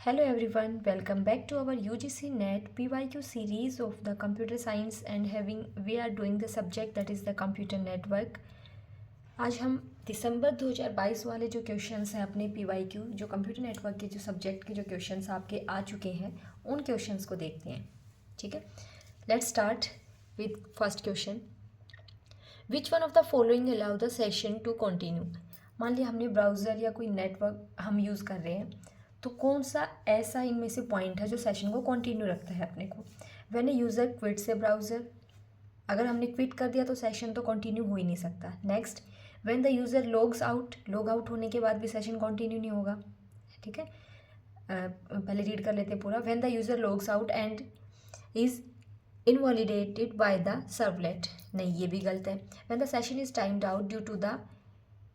Hello everyone, welcome back to our UGC NET PYQ series of the computer science and we are doing the subject that is the computer network. आज हम दिसंबर 2022 वाले जो questions हैं अपने PYQ जो computer network के जो subject के जो क्वेश्चंस आपके आ चुके हैं उन क्वेश्चंस को देखते हैं. ठीक है, let's start with first question. Which one of the following allow the session to continue. मान लिया हमने ब्राउज़र या कोई नेटवर्क हम यूज़ कर रहे हैं, तो कौन सा ऐसा इनमें से पॉइंट है जो सेशन को कंटिन्यू रखता है अपने को. When A user quits A browser, अगर हमने क्विट कर दिया तो सेशन तो कंटिन्यू हो ही नहीं सकता. Next, when the user log out होने के बाद भी सेशन कंटिन्यू नहीं होगा. ठीक है, पहले रीड कर लेते हैं पूरा. When the user logs out and is invalidated by the servlet, नहीं ये भी गलत है. When the session is timed out due to the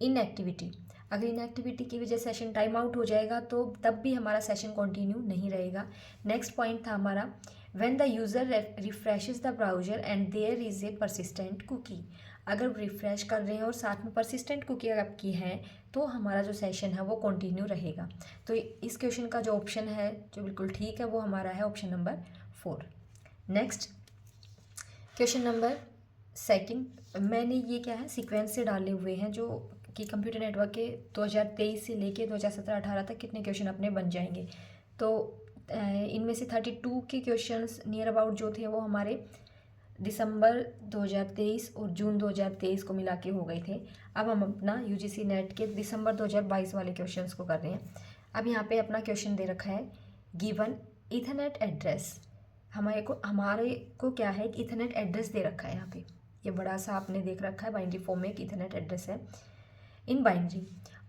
inactivity, अगर इनएक्टिविटी की वजह से सेशन टाइम आउट हो जाएगा तो तब भी हमारा सेशन कंटिन्यू नहीं रहेगा. नेक्स्ट पॉइंट था हमारा when the user refreshes the browser and there is a persistent cookie, अगर रिफ्रेश कर रहे हैं और साथ में परसिस्टेंट कुकी आपकी है तो हमारा जो सेशन है वो कंटिन्यू रहेगा. तो इस क्वेश्चन का जो ऑप्शन है जो बिल्कुल ठीक है वो हमारा है option number 4. Next question number second, मैंने ये क्या है सीक्वेंस से डाले हुए हैं जो कि कंप्यूटर नेटवर्क के 2023 से लेके 2017-18 तक कितने क्वेश्चन अपने बन जाएंगे. तो इनमें से 32 के क्वेश्चंस नियर अबाउट जो थे वो हमारे दिसंबर 2023 और जून 2023 को मिला के हो गए थे. अब हम अपना यूजीसी नेट के दिसंबर 2022 वाले क्वेश्चंस को कर रहे हैं. अब यहाँ पे अपना क्वेश्चन दे रखा है गिवन इथरनेट एड्रेस. हमारे को क्या है कि इथरनेट एड्रेस दे रखा है. यहाँ पे ये बड़ा सा आपने देख रखा है बाइनरी फॉर्म में एक इथरनेट एड्रेस है. In binary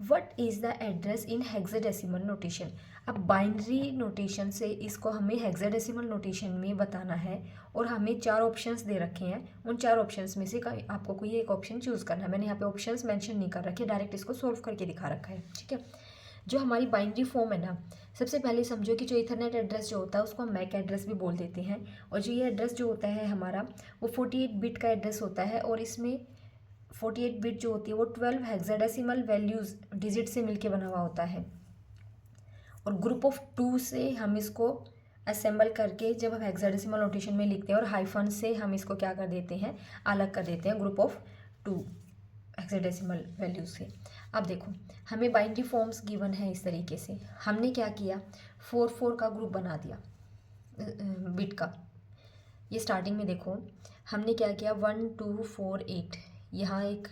what is the address in hexadecimal notation. अब बाइनरी नोटेशन से इसको हमें हेक्साडेसिमल नोटेशन में बताना है और हमें 4 ऑप्शंस दे रखे हैं. उन 4 ऑप्शंस में से आपको कोई एक ऑप्शन चूज़ करना है. मैंने यहाँ पे ऑप्शंस मेंशन नहीं कर रखे, डायरेक्ट इसको सोल्व करके दिखा रखा है. ठीक है, जो हमारी बाइनरी फॉर्म है ना, सबसे पहले समझो कि जो इथरनेट एड्रेस जो होता है उसको हम मैक एड्रेस भी बोल देते हैं. और जो ये एड्रेस जो होता है हमारा वो 48 बिट का एड्रेस होता है और इसमें 48 बिट जो होती है वो 12 हेक्साडेसिमल वैल्यूज़ डिजिट से मिलके बना हुआ होता है. और ग्रुप ऑफ 2 से हम इसको असेंबल करके जब हम हेक्साडेसिमल नोटेशन में लिखते हैं और हाइफन से हम इसको क्या कर देते हैं, अलग कर देते हैं ग्रुप ऑफ 2 हेक्साडेसिमल वैल्यूज से. अब देखो हमें बाइनरी फॉर्म्स गिवन है इस तरीके से. हमने क्या किया, 4 का ग्रुप बना दिया बिट का. ये स्टार्टिंग में देखो हमने क्या किया 1 2 4 8, यहाँ एक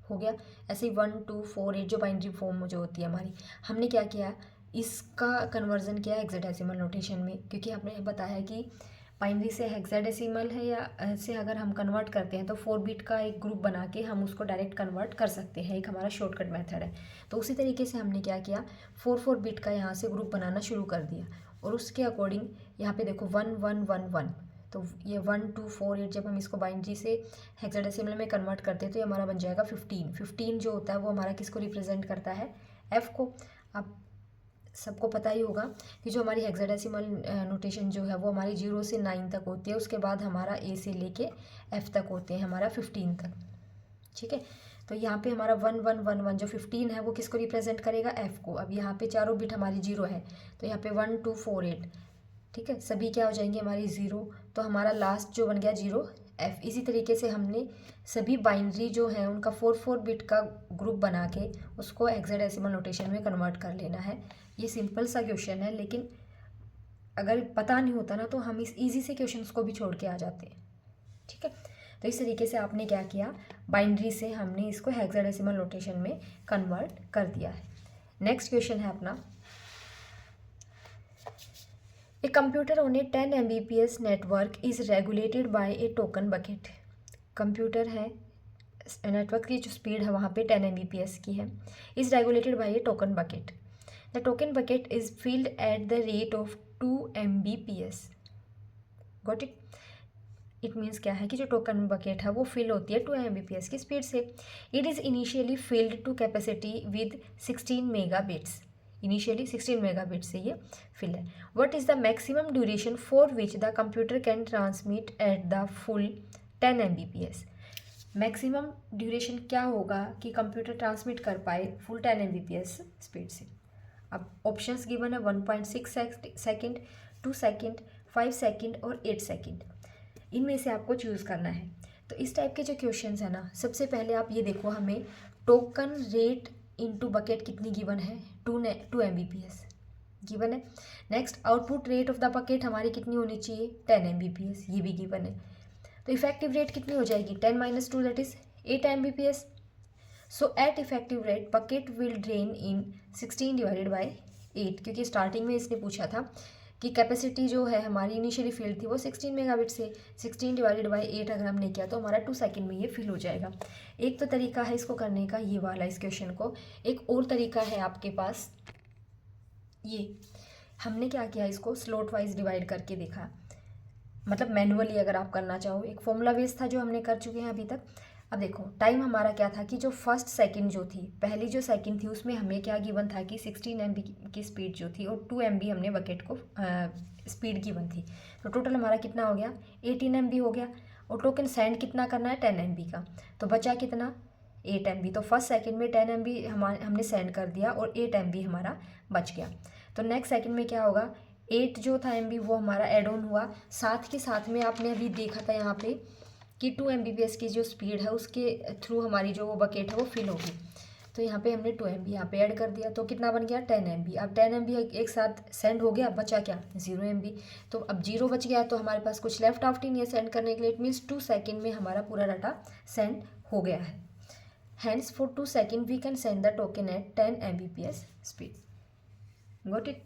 हो गया. ऐसे ही 1 2 4 8 जो बाइनरी फॉर्म जो होती है हमारी, हमने क्या किया इसका कन्वर्जन किया हेक्साडेसिमल नोटेशन में. क्योंकि आपने बताया कि बाइनरी से हेक्साडेसिमल है या से अगर हम कन्वर्ट करते हैं तो 4 बिट का एक ग्रुप बना के हम उसको डायरेक्ट कन्वर्ट कर सकते हैं. एक हमारा शॉर्टकट मेथड है. तो उसी तरीके से हमने क्या किया 4 बिट का यहाँ से ग्रुप बनाना शुरू कर दिया. और उसके अकॉर्डिंग यहाँ पे देखो 1 1 1 1, तो ये 1 2 4 8 जब हम इसको बाइनरी से हेक्साडेसिमल में कन्वर्ट करते हैं तो ये हमारा बन जाएगा 15 जो होता है वो हमारा किसको रिप्रेजेंट करता है, एफ़ को. अब सबको पता ही होगा कि जो हमारी हेक्साडेसिमल नोटेशन जो है वो हमारी 0 से 9 तक होती है. उसके बाद हमारा ए से लेके एफ़ तक होते हैं हमारा 15 तक. ठीक है, तो यहाँ पे हमारा 1 1 1 1 जो 15 है वो किसको रिप्रेजेंट करेगा, एफ़ को. अब यहाँ पे चारों बिट हमारी 0 है तो यहाँ पे 1 2 4 8, ठीक है, सभी क्या हो जाएंगे हमारी 0. तो हमारा लास्ट जो बन गया 0 एफ़. इसी तरीके से हमने सभी बाइनरी जो हैं उनका 4 बिट का ग्रुप बना के उसको हेक्साडेसिमल नोटेशन में कन्वर्ट कर लेना है. ये सिंपल सा क्वेश्चन है, लेकिन अगर पता नहीं होता ना तो हम इस ईजी से क्वेश्चंस को भी छोड़ के आ जाते हैं. ठीक है, तो इस तरीके से आपने क्या किया, बाइनरी से हमने इसको हेक्साडेसिमल नोटेशन में कन्वर्ट कर दिया है. नेक्स्ट क्वेश्चन है अपना, a computer on A 10 Mbps network is regulated by A token bucket. Computer है नेटवर्क की जो स्पीड है वहाँ पे 10 Mbps की है. Is regulated by A token bucket. The token bucket is filled at the rate of 2 Mbps. Got it. It means क्या है कि जो टोकन बकेट है वो फिल होती है 2 Mbps की स्पीड से. It is initially filled to capacity with 16 megabits. Initially 16 megabit से ये फिल है. What is the maximum duration for which the computer can transmit at the full 10 Mbps. Maximum duration क्या होगा कि कंप्यूटर ट्रांसमिट कर पाए full 10 Mbps speed से. अब ऑप्शंस गिवन है 1.6 सेकेंड, 2 सेकेंड, 5 सेकेंड और 8 सेकेंड। इनमें से आपको चूज़ करना है। तो इस टाइप के जो क्वेश्चंस है ना, सबसे पहले आप ये देखो, हमें टोकन रेट इनटू बकेट कितनी गिवन है, 2 Mbps गिवन है। Next, output rate of the bucket हमारी कितनी होनी चाहिए, 10 Mbps, ये भी गिवन है। तो इफेक्टिव रेट कितनी हो जाएगी, 10 - 2 that is 8 Mbps। So at effective rate bucket will drain in 16 / 8, क्योंकि स्टार्टिंग में इसने पूछा था कि कैपेसिटी जो है हमारी इनिशियली फिल थी वो 16 मेगाबिट से, 16 / 8 अगर हमने किया तो हमारा 2 सेकेंड में ये फिल हो जाएगा। एक तो तरीका है इसको करने का, ये वाला इस क्वेश्चन को। एक और तरीका है आपके पास, ये हमने क्या किया, इसको स्लॉट वाइज डिवाइड करके देखा, मतलब मैनुअली अगर आप करना चाहो। एक फॉर्मूला बेस था जो हमने कर चुके हैं अभी तक। अब देखो टाइम हमारा क्या था कि जो फर्स्ट सेकंड जो थी, पहली जो सेकंड थी उसमें हमें क्या गिवन था कि 16 MB की स्पीड जो थी और 2 MB हमने बकेट को स्पीड गिवन थी। तो टोटल हमारा कितना हो गया, 18 MB हो गया। और टोकन सेंड कितना करना है, 10 MB का, तो बचा कितना, 8 MB। तो फर्स्ट सेकंड में 10 MB हमने सेंड कर दिया और 8 MB हमारा बच गया। तो नेक्स्ट सेकंड में क्या होगा, 8 जो था MB वो हमारा एड ऑन हुआ। साथ के साथ में आपने अभी देखा था यहाँ पे कि 2 Mbps की जो स्पीड है उसके थ्रू हमारी जो वो बकेट है वो फिल होगी। तो यहाँ पे हमने 2 MB यहाँ पे ऐड कर दिया, तो कितना बन गया, 10 MB। अब 10 MB एक साथ सेंड हो गया, बचा क्या, 0 MB। तो अब 0 बच गया तो हमारे पास कुछ लेफ्ट आउट ही नहीं है सेंड करने के लिए। इट मीन्स 2 सेकेंड में हमारा पूरा डाटा सेंड हो गया है। Hence for 2 second we can send the token at 10 Mbps speed. Got it.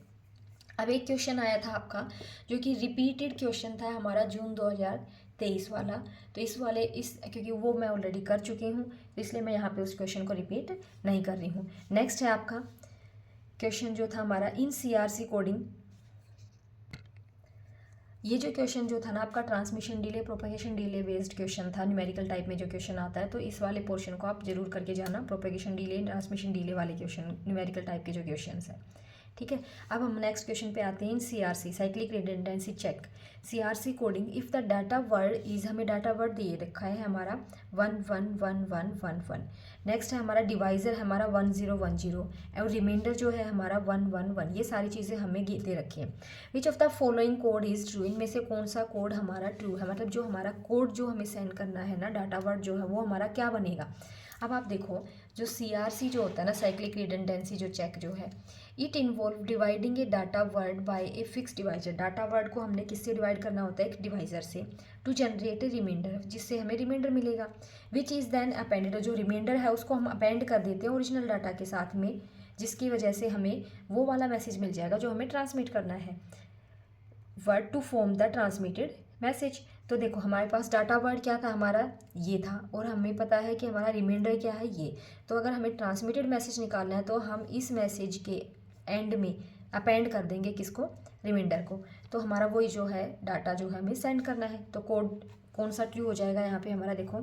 अब एक क्वेश्चन आया था आपका जो कि रिपीटेड क्वेश्चन था हमारा, जून 2023 वाला। तो क्योंकि वो मैं ऑलरेडी कर चुकी हूँ तो इसलिए मैं यहाँ पे उस क्वेश्चन को रिपीट नहीं कर रही हूँ। नेक्स्ट है आपका क्वेश्चन जो था हमारा इन CRC कोडिंग। ये जो क्वेश्चन जो था ना आपका transmission delay propagation delay based question था, न्यूमेरिकल टाइप में जो क्वेश्चन आता है, तो इस वाले पोर्शन को आप जरूर करके जाना, प्रोपेगेशन डिले ट्रांसमिशन डिले वाले क्वेश्चन, न्यूमेरिकल टाइप के जो क्वेश्चन है। ठीक है, अब हम नेक्स्ट क्वेश्चन पे आते हैं। In CRC cyclic redundancy check, CRC coding if the data word is, हमें डाटा वर्ड दे रखा है हमारा 111111। नेक्स्ट है हमारा डिवाइजर हमारा 1010 और रिमाइंडर जो है हमारा 111। ये सारी चीज़ें हमें दे रखी हैं। Which of the following code is true, इनमें से कौन सा कोड हमारा ट्रू है, मतलब जो हमारा कोड जो हमें सेंड करना है ना, डाटा वर्ड जो है वो हमारा क्या बनेगा। अब आप देखो जो CRC जो होता है ना, साइक्लिक रिडंडेंसी जो चेक जो है, it involve dividing A data word by a fix divisor. Data word को हमने किससे डिवाइड करना होता है, एक डिवाइजर से, टू जनरेट ए रिमाइंडर, जिससे हमें रिमाइंडर मिलेगा। विच इज़ देन अपेंडेड, जो रिमाइंडर है उसको हम अपेंड कर देते हैं ओरिजिनल डाटा के साथ में, जिसकी वजह से हमें वो वाला मैसेज मिल जाएगा जो हमें ट्रांसमिट करना है। Word to form the transmitted message. तो देखो हमारे पास डाटा वर्ड क्या था हमारा, ये था, और हमें पता है कि हमारा रिमाइंडर क्या है, ये। तो अगर हमें ट्रांसमिटेड मैसेज निकालना है तो हम इस मैसेज के एंड में अपेंड कर देंगे किसको, रिमाइंडर को। तो हमारा वही जो है डाटा जो है हमें सेंड करना है। तो कोड कौन सा ट्रू हो जाएगा, यहाँ पे हमारा देखो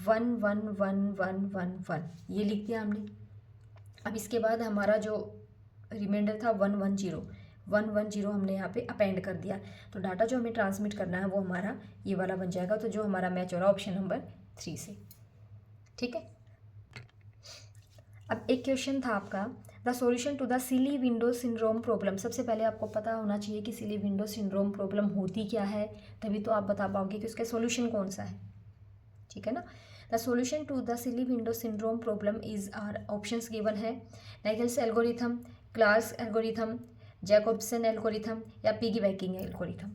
111111 ये लिख दिया हमने। अब इसके बाद हमारा जो रिमाइंडर था 110 हमने यहाँ पे अपेंड कर दिया। तो डाटा जो हमें ट्रांसमिट करना है वो हमारा ये वाला बन जाएगा। तो जो हमारा मैच हो रहा है ऑप्शन नंबर 3 से। ठीक है, अब एक क्वेश्चन था आपका, the solution to the silly window syndrome problem. सबसे पहले आपको पता होना चाहिए कि सिली विंडो सिंड्रोम प्रॉब्लम होती क्या है, तभी तो आप बता पाओगे कि उसका सॉल्यूशन कौन सा है। ठीक है ना। The solution to the silly window syndrome problem is are, options given है, Nagle's algorithm, Clark's algorithm, Jacobson algorithm या पिगीबैकिंग एल्गोरिथम।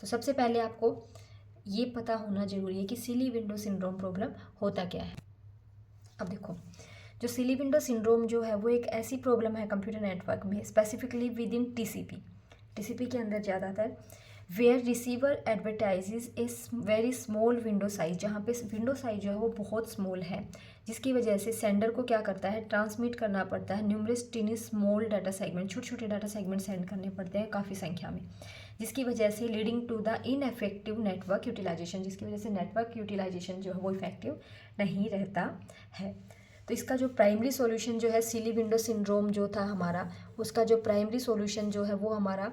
तो सबसे पहले आपको ये पता होना जरूरी है कि सिली विंडो सिंड्रोम प्रॉब्लम होता क्या है। अब देखो जो सिली विंडो सिंड्रोम जो है वो एक ऐसी प्रॉब्लम है कंप्यूटर नेटवर्क में, स्पेसिफिकली विद इन TCP के अंदर ज़्यादातर, where receiver advertises a very small window size, जहाँ पे विंडो साइज जो है वो बहुत स्मॉल है, जिसकी वजह से सेंडर को क्या करता है, ट्रांसमिट करना पड़ता है न्यूमरस टिनी स्मॉल डाटा सेगमेंट, छोटे छोटे डाटा सेगमेंट सेंड करने पड़ते हैं काफ़ी संख्या में, जिसकी वजह से leading to the ineffective network utilisation, जिसकी वजह से नेटवर्क यूटिलाइजेशन जो है वो इफेक्टिव नहीं रहता है। तो इसका जो प्राइमरी सॉल्यूशन जो है सिली विंडो सिंड्रोम जो था हमारा, उसका जो प्राइमरी सॉल्यूशन जो है वो हमारा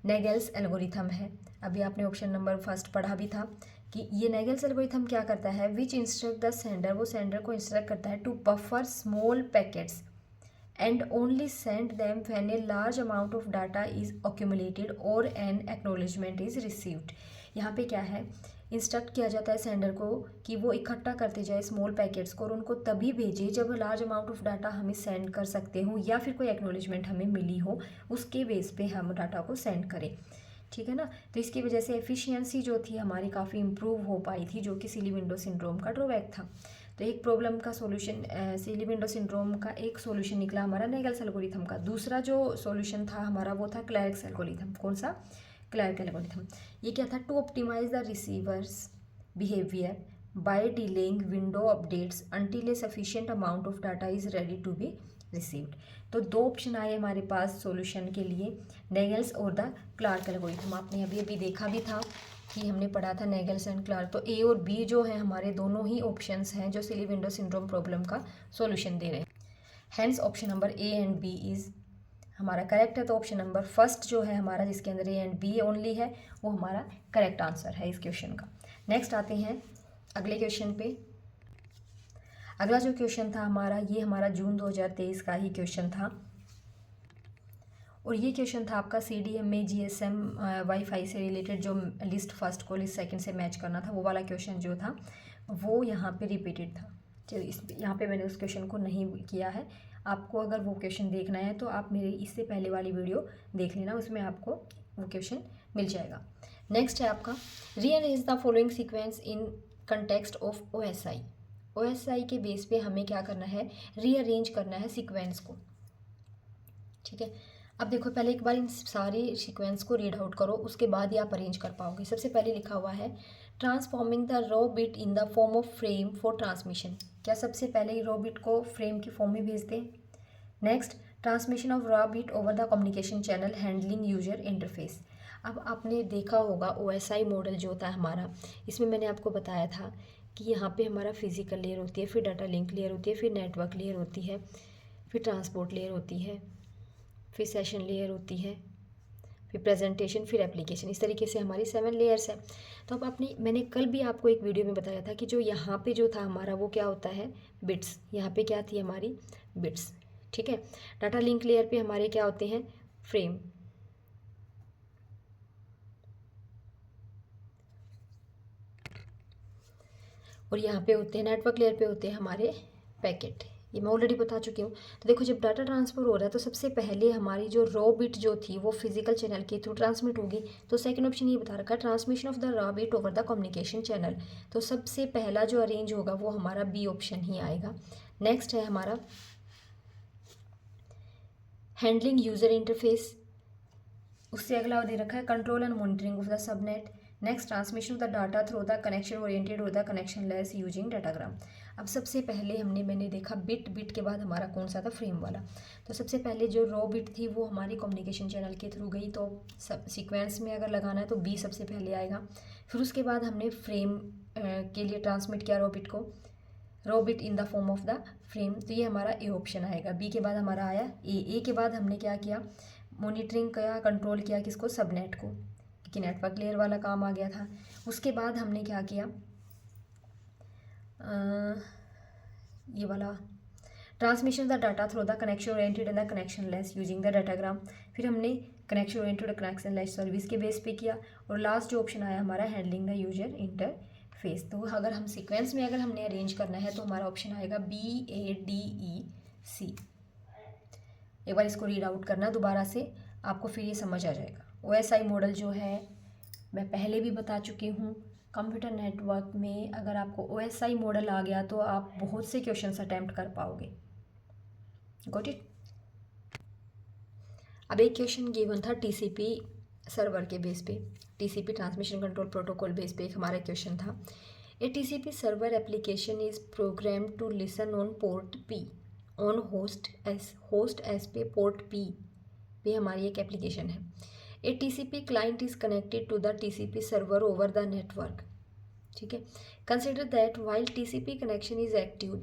नेगल्स एल्गोरिथम है। अभी आपने ऑप्शन नंबर 1 पढ़ा भी था कि ये नेगल्स एल्गोरिथम क्या करता है, विच इंस्ट्रक्ट द सेंडर, वो सेंडर को इंस्ट्रक्ट करता है to buffer small packets and only send them when a large amount of data is accumulated or an acknowledgement is received। यहाँ पे क्या है, इंस्ट्रक्ट किया जाता है सेंडर को कि वो इकट्ठा करते जाए स्मॉल पैकेट्स को और उनको तभी भेजे जब लार्ज अमाउंट ऑफ डाटा हमें सेंड कर सकते हो या फिर कोई एक्नॉलेजमेंट हमें मिली हो, उसके बेस पे हम डाटा को सेंड करें। ठीक है ना। तो इसकी वजह से एफिशिएंसी जो थी हमारी काफ़ी इम्प्रूव हो पाई थी, जो कि सिली विंडो सिंड्रोम का ड्रॉबैक था। तो एक प्रॉब्लम का सॉल्यूशन, सिली विंडो सिंड्रोम का एक सॉल्यूशन निकला हमारा नेगल्स एल्गोरिथम का। दूसरा जो सॉल्यूशन था हमारा वो था क्लर्क्स एल्गोरिथम। कौन सा? Clark algorithm. ये क्या था? To optimise the receiver's behaviour by delaying window updates until a sufficient amount of data is ready to be received. तो दो ऑप्शन आए हमारे पास सॉल्यूशन के लिए, नेगल्स और द क्लार्क एल्गोरिथम। आपने अभी अभी देखा भी था कि हमने पढ़ा था नेगल्स एंड क्लार्क। तो ए और बी जो है हमारे दोनों ही ऑप्शंस हैं जो सिली विंडो सिंड्रोम प्रॉब्लम का सॉल्यूशन दे रहे हैं। Hence option number A and B is हमारा करेक्ट है। तो ऑप्शन नंबर फर्स्ट जो है हमारा, जिसके अंदर ए एंड बी ओनली है, वो हमारा करेक्ट आंसर है इस क्वेश्चन का। नेक्स्ट आते हैं अगले क्वेश्चन पे। अगला जो क्वेश्चन था हमारा, ये हमारा जून 2023 का ही क्वेश्चन था और ये क्वेश्चन था आपका CDM में GSM वाईफाई से रिलेटेड जो लिस्ट फर्स्ट को लिस्ट सेकंड से मैच करना था, वो वाला क्वेश्चन जो था वो यहाँ पे रिपीटेड था। चलो यहाँ पे मैंने उस क्वेश्चन को नहीं किया है। आपको अगर वो क्वेश्चन देखना है तो आप मेरी इससे पहले वाली वीडियो देख लेना, उसमें आपको वो क्वेश्चन मिल जाएगा। नेक्स्ट है आपका, rearrange the following sequence in context of OSI। OSI के बेस पे हमें क्या करना है? रीअरेंज करना है सीक्वेंस को। ठीक है। अब देखो, पहले एक बार इन सारे सीक्वेंस को रीड आउट करो, उसके बाद ही आप अरेंज कर पाओगे। सबसे पहले लिखा हुआ है transforming the raw bit in the form of frame for transmission. क्या सबसे पहले रॉ बिट को फ्रेम की फॉर्म में भेज दें? Next, transmission of raw bit over the communication channel handling user interface. अब आपने देखा होगा OSI मॉडल जो होता है हमारा, इसमें मैंने आपको बताया था कि यहाँ पे हमारा फिजिकल लेयर होती है, फिर डाटा लिंक लेयर होती है, फिर नेटवर्क लेयर होती है, फिर ट्रांसपोर्ट लेयर होती है, फिर सेशन लेयर होती है, फिर प्रेजेंटेशन, फिर एप्लीकेशन। इस तरीके से हमारी 7 लेयर्स है। तो अब मैंने कल भी आपको एक वीडियो में बताया था कि जो यहाँ पे जो था हमारा वो क्या होता है? बिट्स। यहाँ पे क्या थी हमारी? बिट्स। ठीक है। डाटा लिंक लेयर पे हमारे क्या होते हैं? फ्रेम। और यहाँ पे होते हैं नेटवर्क लेयर पे होते हैं हमारे पैकेट। ये मैं ऑलरेडी बता चुकी हूँ। तो देखो, जब डाटा ट्रांसफ़र हो रहा है तो सबसे पहले हमारी जो रॉ बिट जो थी वो फिजिकल चैनल के थ्रू ट्रांसमिट होगी। तो सेकंड ऑप्शन ये बता रखा है, transmission of the raw bit over the communication channel. तो सबसे पहला जो अरेंज होगा वो हमारा बी ऑप्शन ही आएगा। नेक्स्ट है हमारा हैंडलिंग यूज़र इंटरफेस। उससे अगला दे रखा है control and monitoring of the subnet. Next, transmission of the data through the connection oriented और the connectionless using datagram. अब सबसे पहले मैंने देखा बिट के बाद हमारा कौन सा था? फ्रेम वाला। तो सबसे पहले जो रॉ बिट थी वो हमारी कम्युनिकेशन चैनल के थ्रू गई, तो सब सीक्वेंस में अगर लगाना है तो बी सबसे पहले आएगा। फिर उसके बाद हमने फ्रेम के लिए ट्रांसमिट किया raw bit in the form of the frame, तो ये हमारा ए ऑप्शन आएगा। बी के बाद हमारा आया ए के बाद हमने क्या किया? मॉनिटरिंग किया, कंट्रोल किया किसको? सबनेट को, क्योंकि नेटवर्क लेयर वाला काम आ गया था। उसके बाद हमने क्या किया? ये वाला transmission the data through the connection oriented and the connectionless using the datagram. फिर हमने connection oriented connection less service के बेस पे किया। और लास्ट जो ऑप्शन आया हमारा हैंडलिंग द यूजर इंटरफेस। तो अगर हम सीक्वेंस में अगर हमने अरेंज करना है तो हमारा ऑप्शन आएगा BADEC। एक बार इसको रीड आउट करना दोबारा से, आपको फिर ये समझ आ जाएगा। OSI मॉडल जो है मैं पहले भी बता चुकी हूँ, कंप्यूटर नेटवर्क में अगर आपको OSI मॉडल आ गया तो आप बहुत से क्वेश्चंस अटेम्प्ट कर पाओगे। Got it? अब एक क्वेश्चन गिवन था TCP सर्वर के बेस पे, TCP transmission control protocol base पे एक हमारा क्वेश्चन था। A TCP server application is program to listen on port P on host S पे पोर्ट P पे हमारी एक एप्लीकेशन है। A TCP client is connected to the TCP server over the network. ठीक है। Consider that while TCP connection is active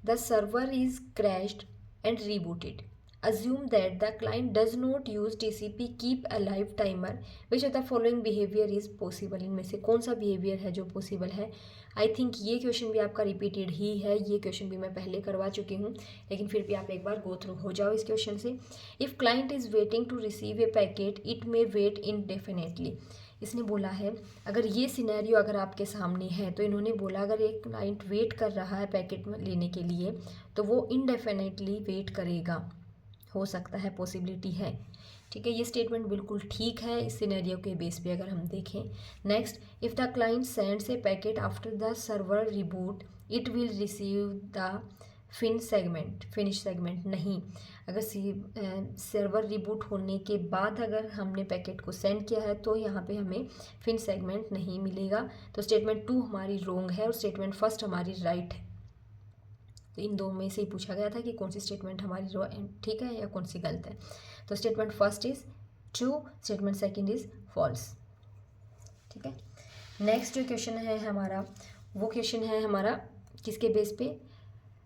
the server is crashed and rebooted. assume that the client does not use TCP keep alive timer, which of the following behavior is possible, इनमें से कौन सा behavior है जो possible है। I think ये question भी आपका रिपीटेड ही है, ये क्वेश्चन भी मैं पहले करवा चुकी हूँ, लेकिन फिर भी आप एक बार गो थ्रू हो जाओ इस क्वेश्चन से। If client is waiting to receive a packet it may wait indefinitely. इसने बोला है अगर ये सिनेरियो अगर आपके सामने है तो इन्होंने बोला अगर एक क्लाइंट वेट कर रहा है पैकेट लेने के लिए तो वो इनडेफिनेटली वेट करेगा, हो सकता है, पॉसिबिलिटी है। ठीक है, ये स्टेटमेंट बिल्कुल ठीक है इस सिनेरियो के बेस पे अगर हम देखें। Next, if the client sends A packet after the server reboot it will receive the finish segment नहीं, अगर सर्वर रिबूट होने के बाद अगर हमने पैकेट को सेंड किया है तो यहाँ पे हमें फिन सेगमेंट नहीं मिलेगा। तो स्टेटमेंट 2 हमारी रॉन्ग है और स्टेटमेंट फर्स्ट हमारी राइट है। तो इन दो में से ही पूछा गया था कि कौन सी स्टेटमेंट हमारी ठीक है या कौन सी गलत है। तो statement first is true, statement second is false. ठीक है, नेक्स्ट जो क्वेश्चन है हमारा वो क्वेश्चन है हमारा किसके बेस पे,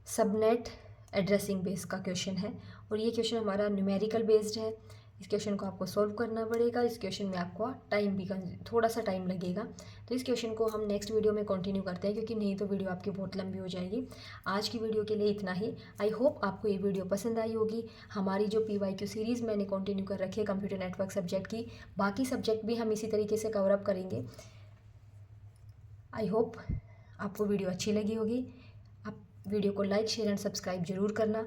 सबनेट एड्रेसिंग बेस का क्वेश्चन है और ये क्वेश्चन हमारा न्यूमेरिकल बेस्ड है। इस क्वेश्चन को आपको सॉल्व करना पड़ेगा, इस क्वेश्चन में आपको टाइम भी थोड़ा सा टाइम लगेगा। तो इस क्वेश्चन को हम नेक्स्ट वीडियो में कंटिन्यू करते हैं क्योंकि नहीं तो वीडियो आपकी बहुत लंबी हो जाएगी। आज की वीडियो के लिए इतना ही। आई होप आपको ये वीडियो पसंद आई होगी। हमारी जो PYQ सीरीज़ मैंने कंटिन्यू कर रखी है कंप्यूटर नेटवर्क सब्जेक्ट की, बाकी सब्जेक्ट भी हम इसी तरीके से कवर अप करेंगे। आई होप आपको वीडियो अच्छी लगी होगी। आप वीडियो को लाइक शेयर एंड सब्सक्राइब जरूर करना।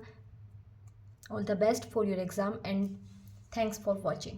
All the best for your exam and thanks for watching.